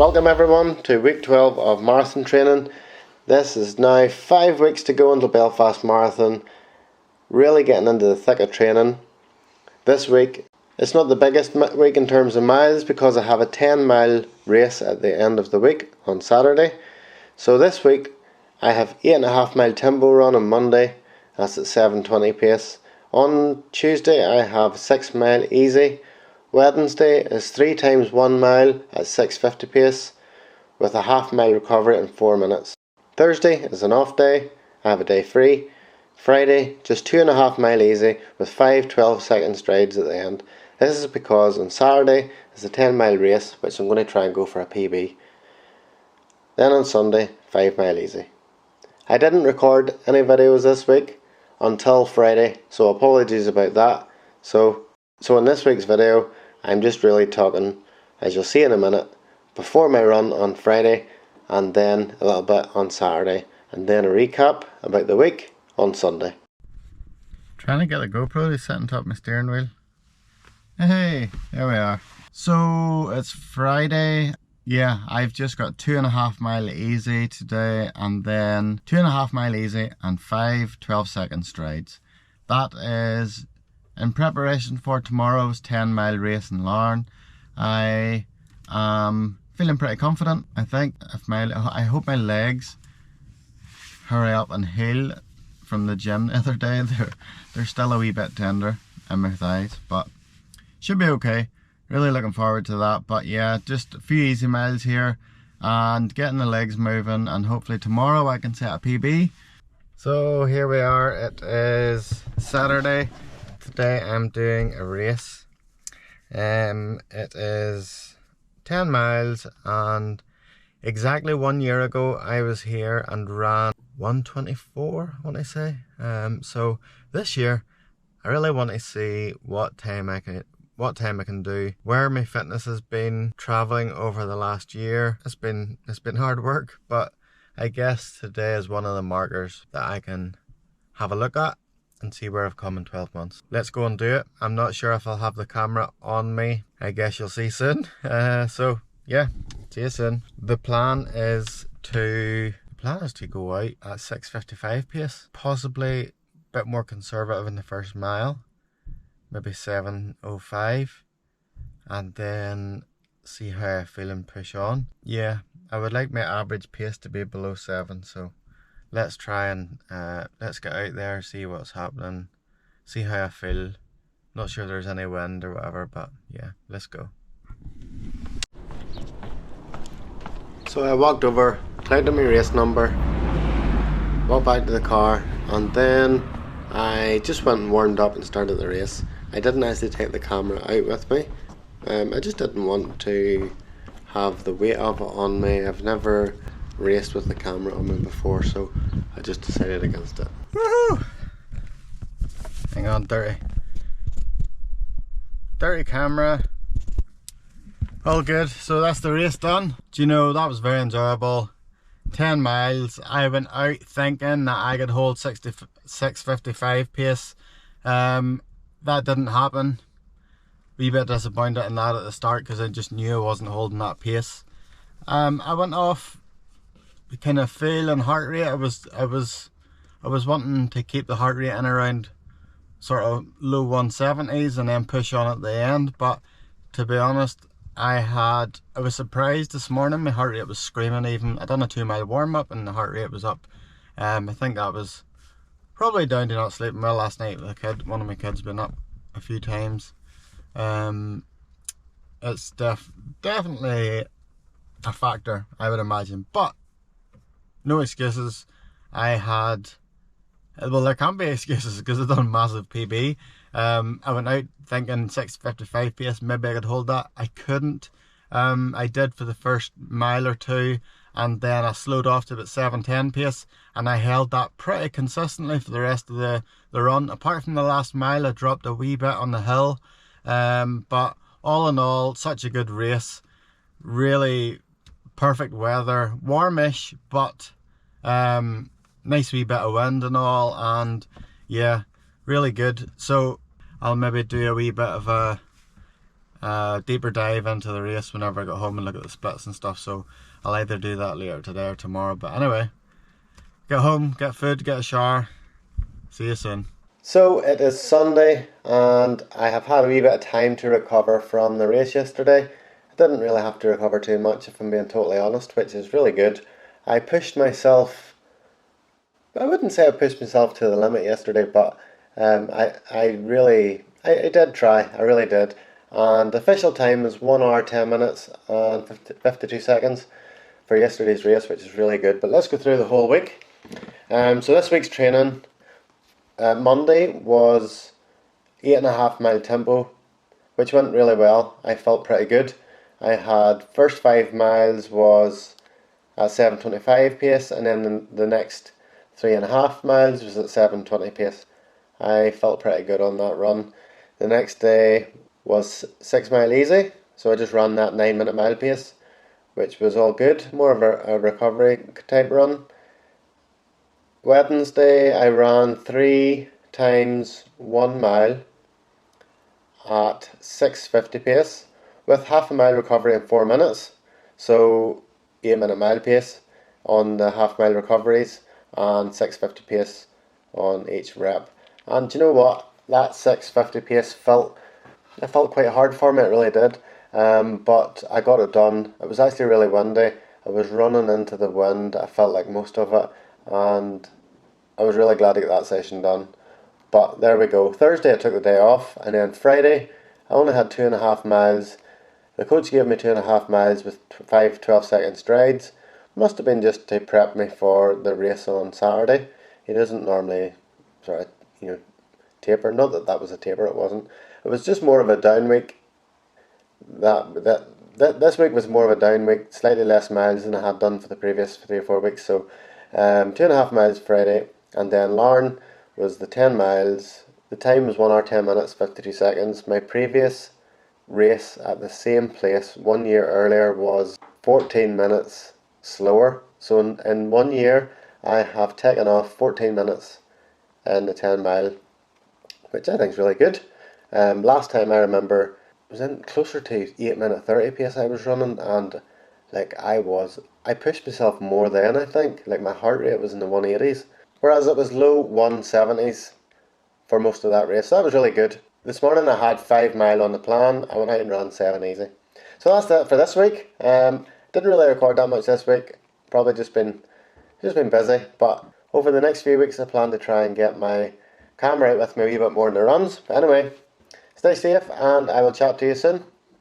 Welcome everyone to week 12 of marathon training. This is now 5 weeks to go until Belfast Marathon. Really getting into the thick of training. This week, it's not the biggest week in terms of miles because I have a 10-mile race at the end of the week on Saturday. So this week, I have 8.5 mile tempo run on Monday. That's at 7:20 pace. On Tuesday, I have 6 mile easy. Wednesday is 3 times 1 mile at 6:50 pace with a half mile recovery in 4 minutes. Thursday is an off day, I have a day free. Friday, just 2.5 mile easy with 5 12-second strides at the end. This is because on Saturday is a 10-mile race which I'm going to try and go for a PB. Then on Sunday, 5 mile easy. I didn't record any videos this week until Friday, so apologies about that. So in this week's video, I'm just really talking, as you'll see in a minute, before my run on Friday, and then a little bit on Saturday, and then a recap about the week on Sunday. Trying to get the GoPro to sit on top of my steering wheel. Hey, there we are. So it's Friday. Yeah, I've just got 2.5 mile easy today, and then 2.5 mile easy and 5 12-second strides. That is in preparation for tomorrow's 10-mile race in Larne. I am feeling pretty confident. I think I hope my legs hurry up and heal from the gym the other day. They're still a wee bit tender in my thighs, but should be okay. Really looking forward to that. But yeah, just a few easy miles here and getting the legs moving, and hopefully tomorrow I can set a PB. So here we are, it is Saturday. Today I'm doing a race. It is 10 miles, and exactly 1 year ago I was here and ran 1:24, I want to say. So this year I really want to see what time I can do, where my fitness has been traveling over the last year. It's been hard work, but I guess today is one of the markers that I can have a look at and see where I've come in 12 months. Let's go and do it. I'm not sure if I'll have the camera on me. I guess you'll see soon. So yeah, see you soon. The plan is to go out at 6:55 pace, possibly a bit more conservative in the first mile, maybe 7:05, and then see how I feel and push on. Yeah, I would like my average pace to be below 7, so let's try and let's get out there, see what's happening, see how I feel. Not sure there's any wind or whatever, but yeah, let's go. So I walked over, typed in my race number, walked back to the car, and then I just went and warmed up and started the race. I didn't actually take the camera out with me. I just didn't want to have the weight of it on me. I've never raced with the camera on me before, so I just decided against it. Woohoo! Hang on, dirty camera. All good. So that's the race done. Do you know, that was very enjoyable. 10 miles. I went out thinking that I could hold 6:55 pace. That didn't happen. Wee bit disappointed in that at the start because I just knew I wasn't holding that pace. I went off kind of feeling heart rate. I was wanting to keep the heart rate in around sort of low 170s and then push on at the end, but to be honest, I was surprised this morning. My heart rate was screaming. Even I done a 2-mile warm up and the heart rate was up. I think that was probably down to not sleeping well last night with a kid. One of my kids been up a few times. It's definitely a factor, I would imagine, but no excuses. Well, there can't be excuses because I've done a massive PB. I went out thinking 6:55 pace, maybe I could hold that. I couldn't. I did for the first mile or two, and then I slowed off to about 7:10 pace, and I held that pretty consistently for the rest of the run. Apart from the last mile, I dropped a wee bit on the hill, but all in all, such a good race. Really perfect weather, warmish, but nice wee bit of wind and all, and yeah, really good. So I'll maybe do a wee bit of a deeper dive into the race whenever I get home and look at the splits and stuff, so I'll either do that later today or tomorrow. But anyway, get home, get food, get a shower. See you soon. So it is Sunday and I have had a wee bit of time to recover from the race yesterday. I didn't really have to recover too much, if I'm being totally honest, which is really good. I pushed myself, I wouldn't say I pushed myself to the limit yesterday, but I did try, I really did. And the official time was 1 hour 10 minutes and 52 seconds for yesterday's race, which is really good. But let's go through the whole week. So this week's training, Monday was 8.5 mile tempo, which went really well. I felt pretty good. I had first 5 miles was at 7:25 pace, and then the next 3.5 miles was at 7:20 pace. I felt pretty good on that run. The next day was 6 mile easy, so I just ran that 9-minute mile pace, which was all good. More of a recovery type run. Wednesday I ran 3 times 1 mile at 6:50 pace with half a mile recovery in 4 minutes, so 8-minute mile pace on the half mile recoveries and 6:50 pace on each rep. And do you know what, that 6:50 pace felt quite hard for me, it really did, but I got it done. It was actually really windy. I was running into the wind, I felt like most of it, and I was really glad to get that session done. But there we go. Thursday I took the day off, and then Friday I only had 2.5 miles. The coach gave me 2.5 miles with 5 12-second strides. Must have been just to prep me for the race on Saturday. He doesn't normally taper. Not that that was a taper, it wasn't. It was just more of a down week. This week was more of a down week, slightly less miles than I had done for the previous 3 or 4 weeks. So 2.5 miles Friday, and then Larne was the 10 miles. The time was 1 hour 10 minutes 52 seconds. My previous race at the same place 1 year earlier was 14 minutes slower. So in 1 year I have taken off 14 minutes in the 10 mile, which I think is really good. Last time I remember it was in closer to 8-minute 30 pace I was running, and like I pushed myself more then. I think like my heart rate was in the 180s, whereas it was low 170s for most of that race. So that was really good. This morning I had 5 mile on the plan. I went out and ran 7 easy. So that's it for this week. Didn't really record that much this week. Probably just been busy. But over the next few weeks I plan to try and get my camera out with me a wee bit more in the runs. But anyway, stay safe and I will chat to you soon.